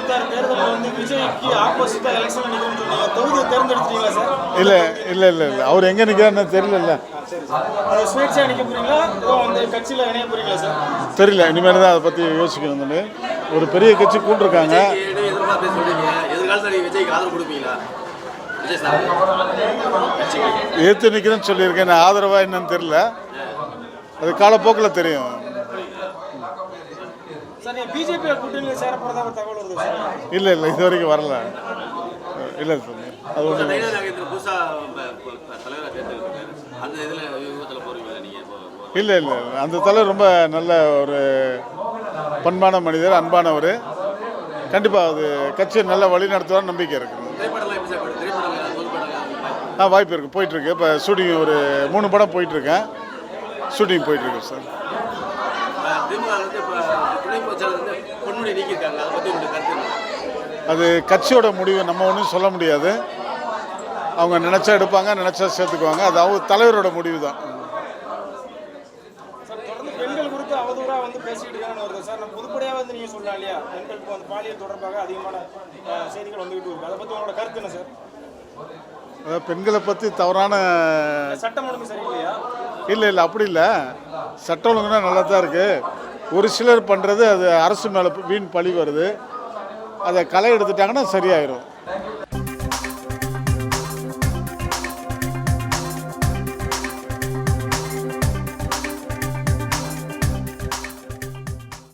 2026 தேர்தலில் வந்து விஜய்க்கு ஆப்போசிட்டா எலெக்ஷன் நிற்கணும்னு சொன்னீங்க. தொகுதியை தேர்ந்தெடுத்துட்டீங்களா சார்? இல்லை அவர் எங்கே நிற்கிறான்னு தெரியல. சரி சார். அது சுயேட்சையா நிற்க போறீங்களா? வந்து கட்சியில் இணைய போறீங்களா சார்? தெரியல, இனிமேல் தான் அதை பற்றி யோசிக்கணும். ஒரு பெரிய கட்சி கூட்டிருக்காங்க. ஏற்று நிற்கிறேன்னு சொல்லியிருக்கேன். நான் ஆதரவாக என்னன்னு தெரியல, அது காலப்போக்கில் தெரியும். பிஜேபி கூட்டணியில் சேர போறதா ஒரு தகவல் வருது சார்? இல்லை இது வரைக்கும் வரல. இல்லை சார், அது ஒன்று இல்லை. அந்த தலைவர் ரொம்ப நல்ல ஒரு பண்பான மனிதர், அன்பானவர். கண்டிப்பாக அது கட்சியை நல்ல வழி நடத்துவார் நம்பிக்கை இருக்குது. வாய்ப்பு இருக்குது, போயிட்டுருக்கு. இப்போ ஷூட்டிங் ஒரு 3 படம் போயிட்டுருக்கேன். ஷூட்டிங் போயிட்டுருக்கு சார். அது கட்சியோட முடிவு, நம்ம ஒன்றும் சொல்ல முடியாது. அவங்க நினச்சா எடுப்பாங்க, நினச்சா சேர்த்துக்குவாங்க. அது அவங்க தலைவரோட முடிவு தான். பெண்கள் குறித்து அவதூறாக வந்து பேசிக்கிட்டு இருக்காங்கன்னு வருது சார். நம்ம பொதுப்படையாக வந்து நீங்கள் சொல்லலாம் இல்லையா? பெண்களுக்கு வந்து பாலியல் தொடர்பாக அதிகமான செய்திகள் வந்துகிட்டு இருக்கு. அதை பற்றி உங்களோட கருத்து என்ன சார்? அதாவது பெண்களை பற்றி தவறான சட்டம் ஒழுங்கு சரியில்லையா? இல்லை அப்படி இல்லை. சட்டம் ஒழுங்குனா நல்லா தான் இருக்குது. ஒரு சிலர் பண்ணுறது அது அரசு மேலே வீண் பழி வருது. அதை களை எடுத்துட்டாங்கன்னா சரியாயிரும்.